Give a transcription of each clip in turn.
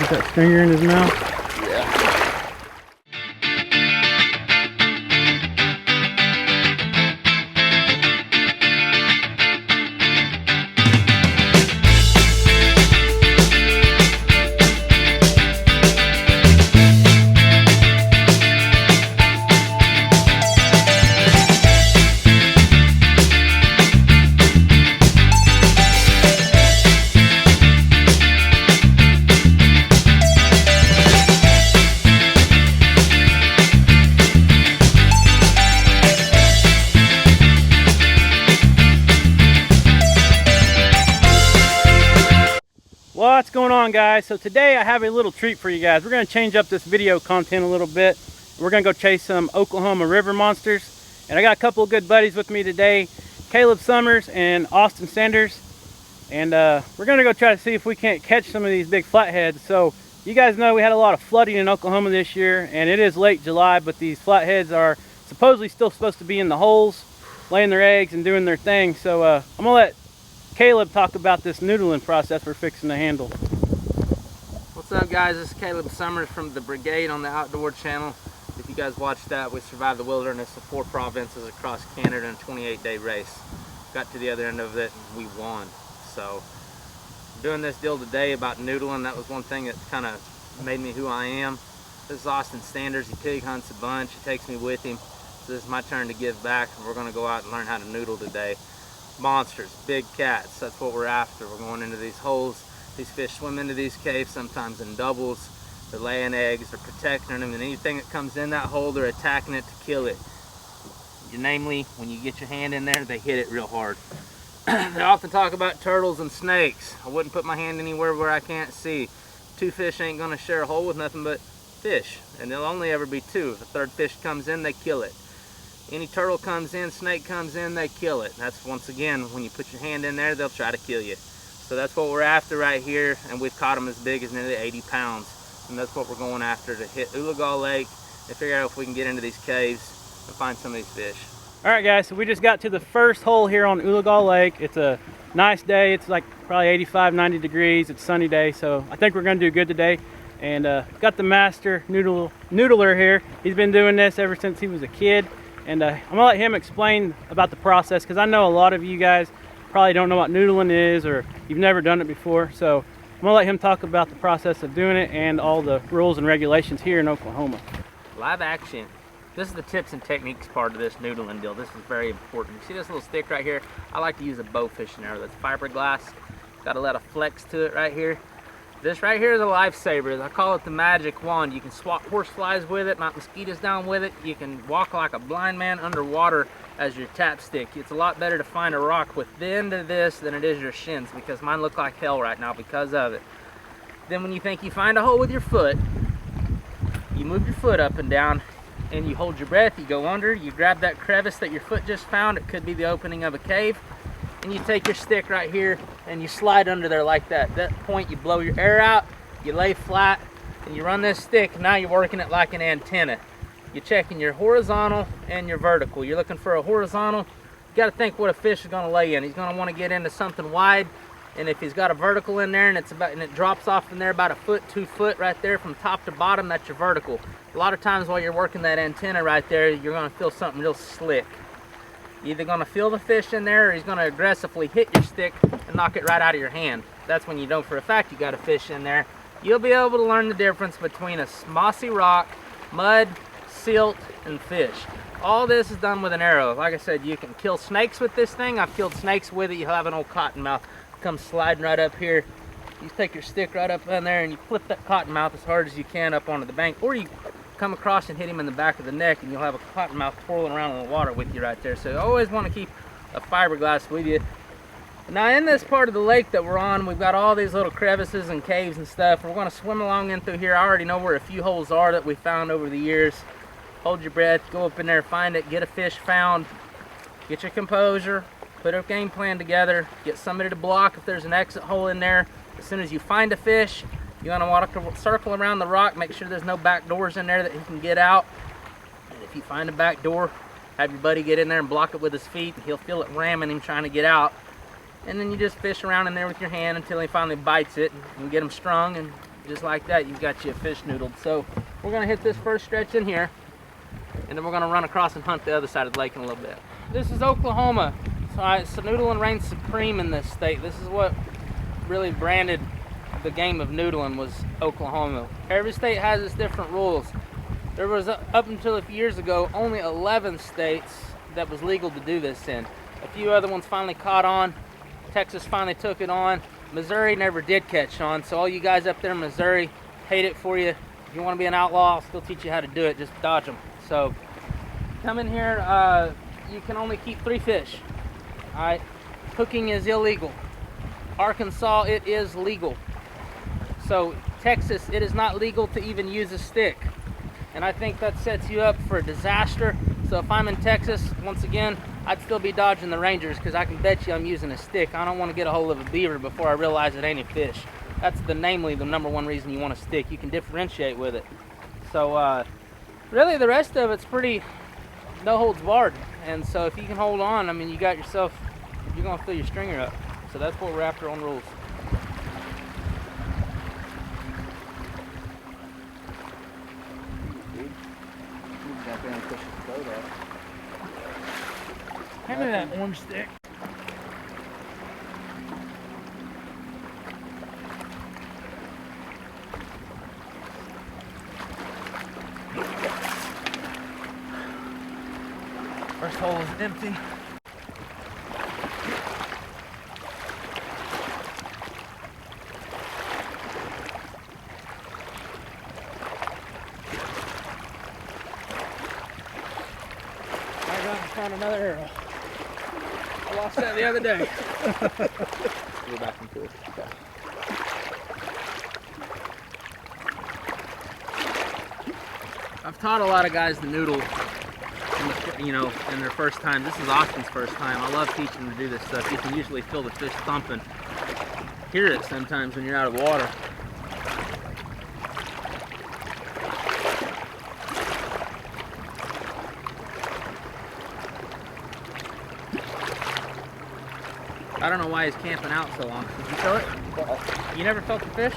Got that stinger in his mouth. Yeah. What's going on, guys? So today I have a little treat for you guys. We're going to change up this video content a little bit. We're going to go chase some Oklahoma River monsters, and I got a couple of good buddies with me today, Kaleb Summers and Austin Sanders, and we're going to go try to see if we can't catch some of these big flatheads. So you guys know we had a lot of flooding in Oklahoma this year, and it is late July, but these flatheads are supposedly still supposed to be in the holes laying their eggs and doing their thing. So I'm going to let Kaleb talk about this noodling process we're fixing to handle. What's up, guys? This is Caleb Summers from the Brigade on the Outdoor Channel. If you guys watched that, we survived the wilderness of 4 provinces across Canada in a 28-day race. Got to the other end of it and we won. So doing this deal today about noodling, that was one thing that kind of made me who I am. This is Austin Sanders. He pig hunts a bunch. He takes me with him. So this is my turn to give back, and we're going to go out and learn how to noodle today. Monsters, big cats, that's what we're after. We're going into these holes. These fish swim into these caves, sometimes in doubles. They're laying eggs, they're protecting them, and anything that comes in that hole, they're attacking it to kill it. Namely, when you get your hand in there, they hit it real hard. They often talk about turtles and snakes. I wouldn't put my hand anywhere where I can't see. 2 fish ain't gonna share a hole with nothing but fish, and there'll only ever be 2. If a 3rd fish comes in, they kill it. Any turtle comes in, snake comes in, they kill it. That's, once again, when you put your hand in there, they'll try to kill you. So that's what we're after right here, and we've caught them as big as nearly 80 pounds. And that's what we're going after, to hit Oologah Lake and figure out if we can get into these caves and find some of these fish. All right, guys, so we just got to the first hole here on Oologah Lake. It's a nice day. It's like probably 85, 90 degrees. It's a sunny day, so I think we're gonna do good today. And got the master noodler here. He's been doing this ever since he was a kid. And I'm gonna let him explain about the process, because I know a lot of you guys probably don't know what noodling is, or you've never done it before. So I'm gonna let him talk about the process of doing it and all the rules and regulations here in Oklahoma. Live action. This is the tips and techniques part of this noodling deal. This is very important. You see this little stick right here? I like to use a bow fishing arrow. That's fiberglass. Got a lot of flex to it right here. This right here is a lifesaver. I call it the magic wand. You can swat horseflies with it, knock mosquitoes down with it. You can walk like a blind man underwater as your tap stick. It's a lot better to find a rock with the end of this than it is your shins, because mine look like hell right now because of it. Then when you think you find a hole with your foot, you move your foot up and down and you hold your breath, you go under, you grab that crevice that your foot just found. It could be the opening of a cave. And you take your stick right here and you slide under there like that. At that point, you blow your air out, you lay flat, and you run this stick. Now you're working it like an antenna. You're checking your horizontal and your vertical. You're looking for a horizontal. You got to think what a fish is going to lay in. He's going to want to get into something wide, and if he's got a vertical in there and it drops off in there about 1 foot, 2 foot right there from top to bottom, that's your vertical. A lot of times while you're working that antenna right there, you're going to feel something real slick. You're either going to feel the fish in there, or he's going to aggressively hit your stick and knock it right out of your hand. That's when you know for a fact you got a fish in there. You'll be able to learn the difference between a mossy rock, mud, silt, and fish. All this is done with an arrow. Like I said, you can kill snakes with this thing. I've killed snakes with it. You'll have an old cottonmouth come sliding right up here. You take your stick right up in there and you flip that cottonmouth as hard as you can up onto the bank, or you come across and hit him in the back of the neck, and you'll have a cottonmouth twirling around in the water with you right there. So you always want to keep a fiberglass with you. Now in this part of the lake that we're on, we've got all these little crevices and caves and stuff. We're going to swim along in through here. I already know where a few holes are that we found over the years. Hold your breath, go up in there, find it, get a fish found, get your composure, put a game plan together, get somebody to block if there's an exit hole in there. As soon as you find a fish, you want to walk a circle around the rock, make sure there's no back doors in there that he can get out. And if you find a back door, have your buddy get in there and block it with his feet, and he'll feel it ramming him trying to get out. And then you just fish around in there with your hand until he finally bites it, and get him strung, and just like that, you've got you a fish noodled. So we're gonna hit this first stretch in here, and then we're gonna run across and hunt the other side of the lake in a little bit. This is Oklahoma, so noodling reigns supreme in this state. This is what really branded the game of noodling, was Oklahoma. Every state has its different rules. There was, up until a few years ago, only 11 states that was legal to do this in. A few other ones finally caught on. Texas finally took it on. Missouri never did catch on, so all you guys up there in Missouri, hate it for you. If you want to be an outlaw, I'll still teach you how to do it. Just dodge them. So come in here, you can only keep 3 fish. All right, hooking is illegal. Arkansas, it is legal. So Texas, it is not legal to even use a stick. And I think that sets you up for a disaster. So if I'm in Texas, once again, I'd still be dodging the Rangers, because I can bet you I'm using a stick. I don't want to get a hold of a beaver before I realize it ain't a fish. That's namely the #1 reason you want a stick. You can differentiate with it. So really the rest of it's pretty no holds barred. And so if you can hold on, I mean, you got yourself, you're going to fill your stringer up. So that's what we're after on rules. Hand me that orange stick. First hole is empty. Found another arrow. I lost that the other day. Go back into it. Okay. I've taught a lot of guys to noodle, in their first time. This is Austin's first time. I love teaching them to do this stuff. You can usually feel the fish thumping. Hear it sometimes when you're out of water. I don't know why he's camping out so long. Did you feel it? You never felt the fish?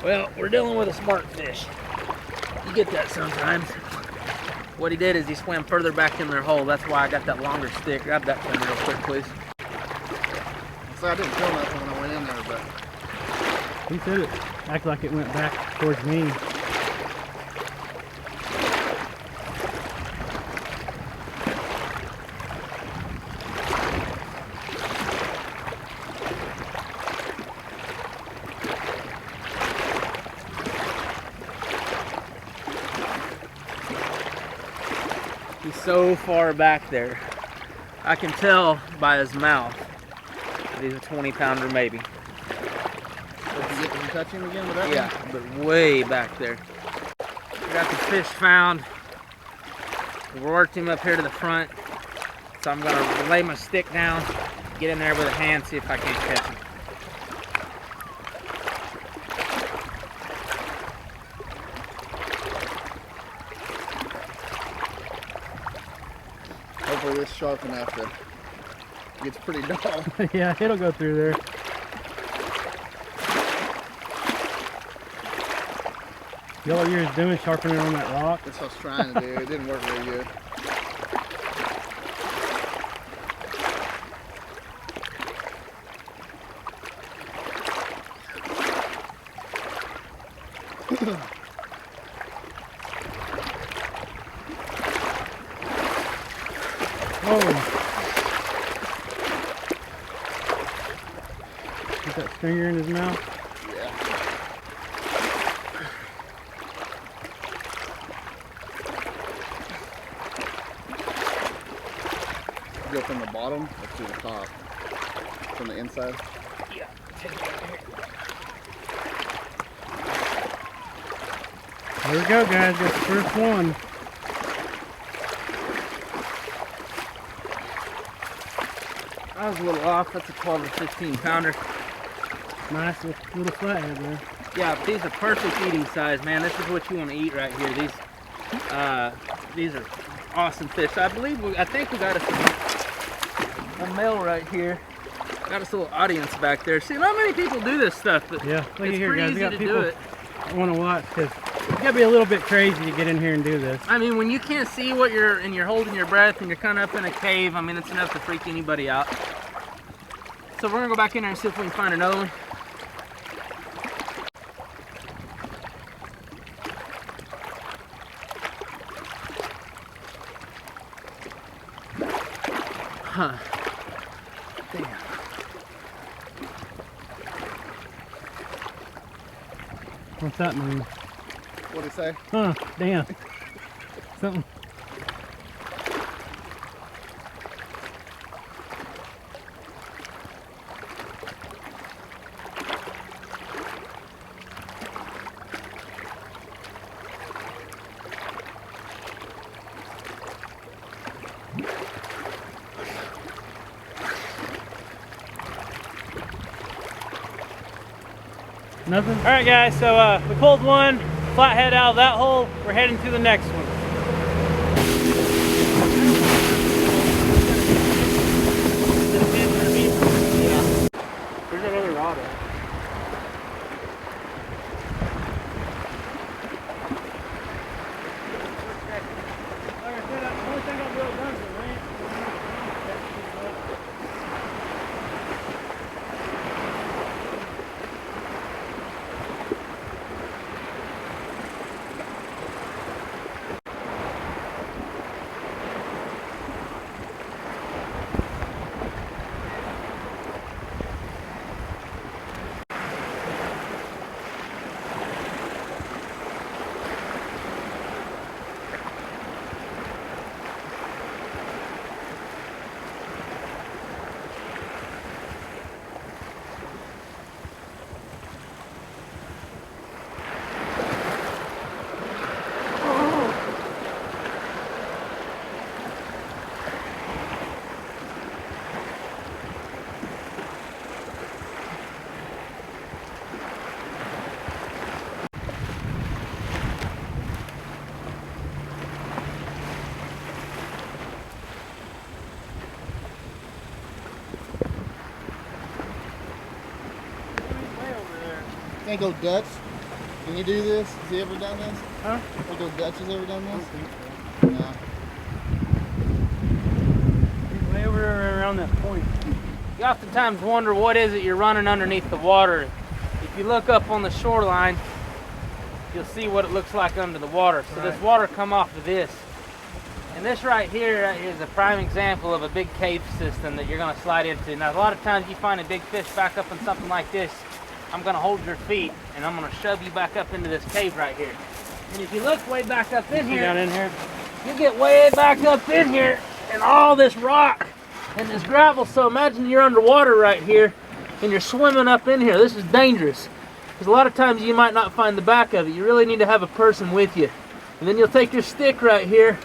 Well, we're dealing with a smart fish. You get that sometimes. What he did is he swam further back in their hole. That's why I got that longer stick. Grab that for me real quick, please. So I didn't feel nothing when I went in there, but... He said it acted like it went back towards me. He's so far back there. I can tell by his mouth that he's a 20-pounder maybe. Did you touch him again with that? Yeah, but way back there. We got the fish found. We worked him up here to the front. So I'm gonna lay my stick down, get in there with a hand, see if I can't catch him. Hopefully it's sharp enough that it gets pretty dull. Yeah, it'll go through there. All you're doing sharpening on that rock. That's what I was trying to do. It didn't work very good. Oh. Get that stringer in his mouth. Yeah. Go from the bottom up to the top. From the inside. Yeah. There we go, guys. Got the first one. I was a little off. That's a 12 or 15 pounder. Nice little flathead there. Yeah, but these are perfect eating size, man. This is what you want to eat right here. These are awesome fish. I think we got a male right here. Got us a little audience back there. See, not many people do this stuff, but yeah, look it's here, pretty guys. easy We got to people do it. I want to watch because you gotta be a little bit crazy to get in here and do this. I mean, when you can't see what and you're holding your breath and you're kind of up in a cave, I mean, it's enough to freak anybody out. So we're gonna go back in there and see if we can find another one. Huh. Damn. What's that mean? What'd it say? Huh, damn. Something. Nothing? All right, guys, so we pulled one flathead out of that hole. We're heading to the next one. There's another rod out. Like I said, the only thing I've really done is the ranch. Can't go Dutch. Can you do this? Has he ever done this? Huh? Think those Dutch has ever done I don't this? think so. No. He's way over around that point. You oftentimes wonder what is it you're running underneath the water. If you look up on the shoreline, you'll see what it looks like under the water. So Right. this water come off of this. And this right here is a prime example of a big cave system that you're gonna slide into. Now, a lot of times you find a big fish back up in something like this, I'm gonna hold your feet and I'm gonna shove you back up into this cave right here. And if you look way back up in You got here, in here? you get way back up in here and all this rock and this gravel. So imagine you're underwater right here and you're swimming up in here. This is dangerous because a lot of times you might not find the back of it. You really need to have a person with you. And then you'll take your stick right here.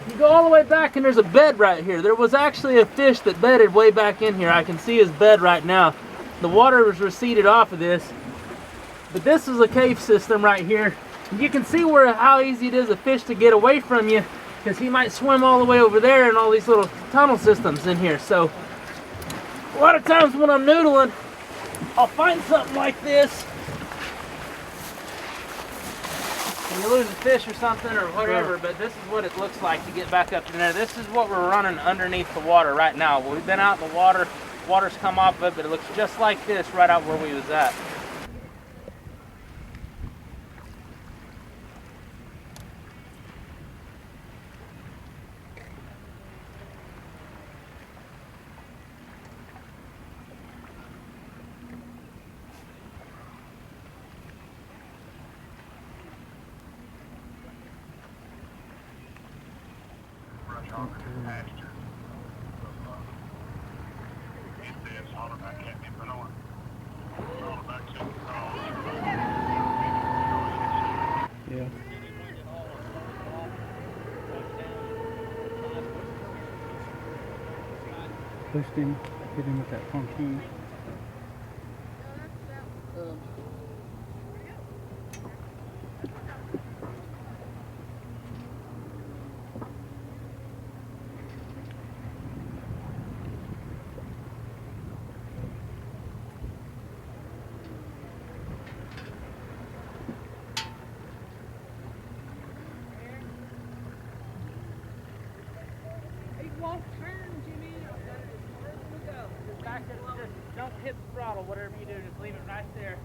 You go all the way back and there's a bed right here. There was actually a fish that bedded way back in here. I can see his bed right now. The water was receded off of this. But this is a cave system right here. You can see how easy it is a fish to get away from you because he might swim all the way over there and all these little tunnel systems in here. So a lot of times when I'm noodling, I'll find something like this. And you lose a fish or something or whatever, but this is what it looks like to get back up in there. This is what we're running underneath the water right now. We've been out in the water, water's come off of it, but it looks just like this right out where we was at. Yeah. Pushed him. Hit him with that pontoon. Just don't hit the throttle, whatever you do, just leave it right there.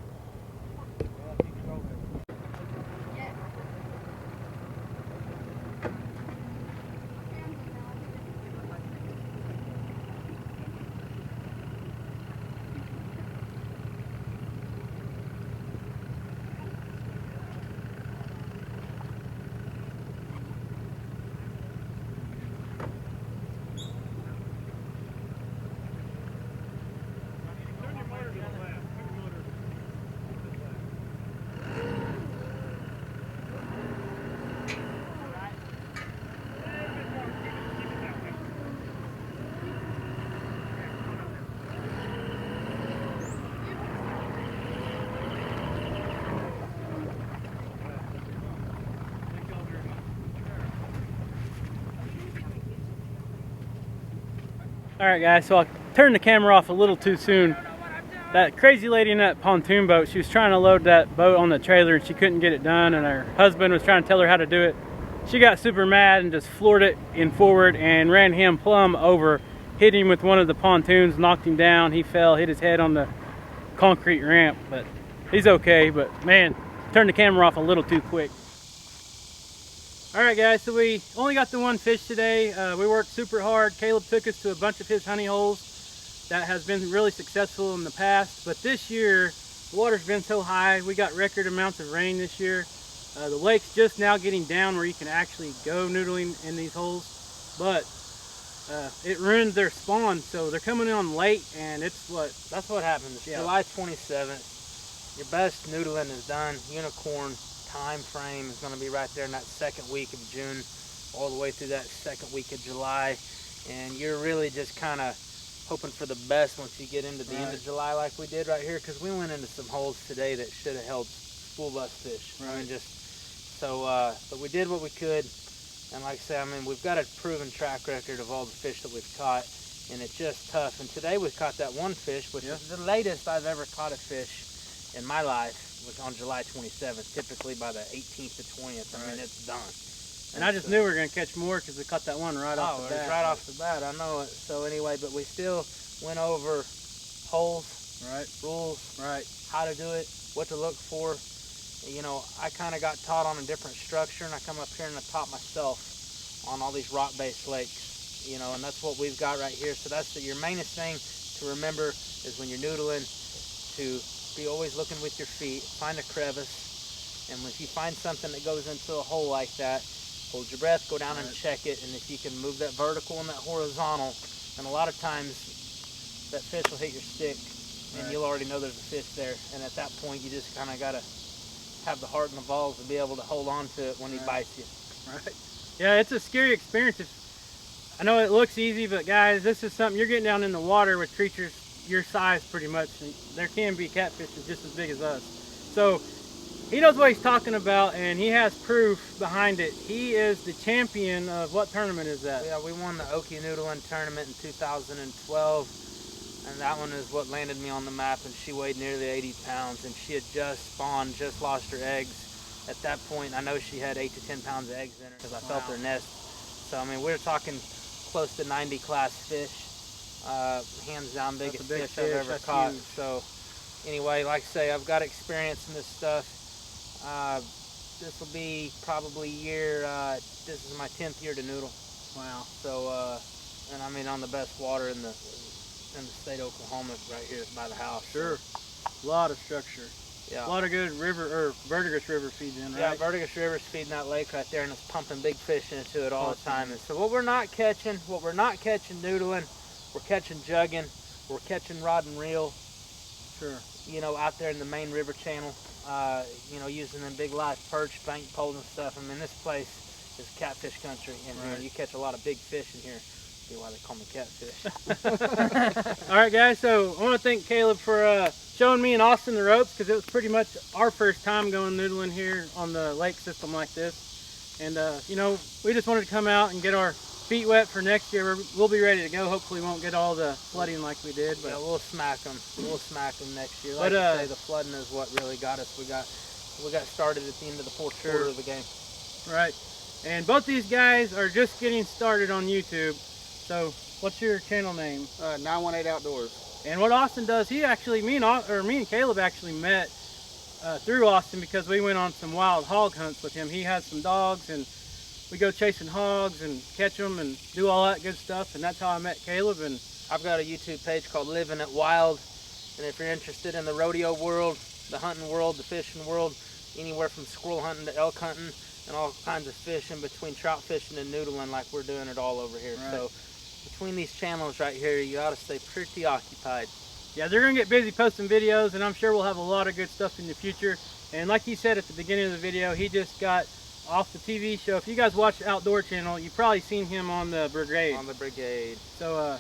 All right, guys, so I turned the camera off a little too soon. That crazy lady in that pontoon boat, she was trying to load that boat on the trailer and she couldn't get it done, and her husband was trying to tell her how to do it. She got super mad and just floored it in forward and ran him plumb over, hit him with one of the pontoons, knocked him down. He fell, hit his head on the concrete ramp, but he's okay. But man, turned the camera off a little too quick. All right, guys, so we only got the one fish today. We worked super hard. Caleb took us to a bunch of his honey holes that has been really successful in the past, but this year the water's been so high. We got record amounts of rain this year. The lake's just now getting down where you can actually go noodling in these holes, but it ruined their spawn, so they're coming on late, and that's what happens. Yeah. July 27th, your best noodling is done. Unicorn time frame is going to be right there in that second week of June all the way through that second week of July, and you're really just kind of hoping for the best once you get into the end of July like we did right here, because we went into some holes today that should have held school bus fish. I mean, just so but we did what we could, and like I say, I mean, we've got a proven track record of all the fish that we've caught, and it's just tough. And today we caught that one fish, which is the latest I've ever caught a fish in my life. Was on July 27th. Typically by the 18th to 20th, I mean, it's done. And I just knew we were going to catch more because we caught that one right off the bat. Right off the bat, I know it. So anyway, but we still went over holes, rules, how to do it, what to look for. You know, I kind of got taught on a different structure, and I come up here and I taught myself on all these rock-based lakes, you know, and that's what we've got right here. So that's your mainest thing to remember is when you're noodling, to be always looking with your feet, find a crevice, and if you find something that goes into a hole like that, hold your breath, go down and check it, and if you can move that vertical and that horizontal, and a lot of times that fish will hit your stick, and you'll already know there's a fish there, and at that point you just kind of got to have the heart and the balls to be able to hold on to it when he bites you. Yeah, it's a scary experience. I know it looks easy, but guys, this is something, you're getting down in the water with creatures your size pretty much. There can be catfish just as big as us. So he knows what he's talking about, and he has proof behind it. He is the champion of, what tournament is that? Yeah, we won the Okie noodling tournament in 2012, and that one is what landed me on the map, and she weighed nearly 80 pounds, and she had just spawned, just lost her eggs. At that point, I know she had 8 to 10 pounds of eggs in her because I felt her nest. So I mean, we're talking close to 90 class fish. Hands down biggest fish I've ever caught. Huge. So anyway, like I say, I've got experience in this stuff. This will be probably this is my 10th year to noodle. Wow. So and I mean on the best water in the state of Oklahoma right here by the house. Sure. A lot of structure. Yeah. A lot of good river, or Verdigris River feeds in, right? Yeah, Verdigris River's feeding that lake right there, and it's pumping big fish into it all the time. And so what we're not catching noodling, we're catching jugging, we're catching rod and reel. Sure. You know, out there in the main river channel, you know, using them big live perch, bank poles and stuff. I mean, this place is catfish country, and you catch a lot of big fish in here. Be why they call me Catfish. All right, guys. So I want to thank Caleb for showing me and Austin the ropes, because it was pretty much our first time going noodling here on the lake system like this. And you know, we just wanted to come out and get our feet wet for next year. We'll be ready to go. Hopefully, we won't get all the flooding like we did. But yeah, we'll smack them. We'll smack them next year. Like I say, the flooding is what really got us. We got started at the end of the fourth quarter of the game. Right. And both these guys are just getting started on YouTube. So, what's your channel name? 918 Outdoors. And what Austin does, he actually, me and Caleb actually met through Austin, because we went on some wild hog hunts with him. He has some dogs, and we go chasing hogs and catch them and do all that good stuff. And that's how I met Caleb. And I've got a YouTube page called Living It Wild. And if you're interested in the rodeo world, the hunting world, the fishing world, anywhere from squirrel hunting to elk hunting and all kinds of fishing, between trout fishing and noodling, like we're doing it all over here. Right. So between these channels right here, you ought to stay pretty occupied. yeah, they're going to get busy posting videos, and I'm sure we'll have a lot of good stuff in the future. And like he said at the beginning of the video, he just got off the TV show. If you guys watch the Outdoor Channel, you've probably seen him on the Brigade. On the Brigade. So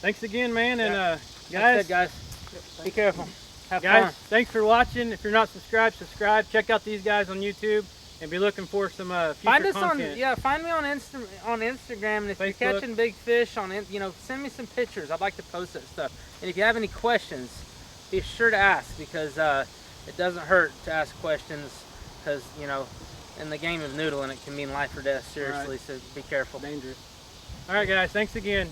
thanks again, man. And That's guys, it, guys, be careful. Have guys, fun. thanks for watching. If you're not subscribed, subscribe. Check out these guys on YouTube, and be looking for some future Find us content. find me on Instagram, and if Facebook. you're catching big fish send me some pictures. I'd like to post that stuff. And if you have any questions, be sure to ask, because it doesn't hurt to ask questions, because in the game of noodling, it can mean life or death, seriously. Right. So be careful. Dangerous. All right, guys, thanks again.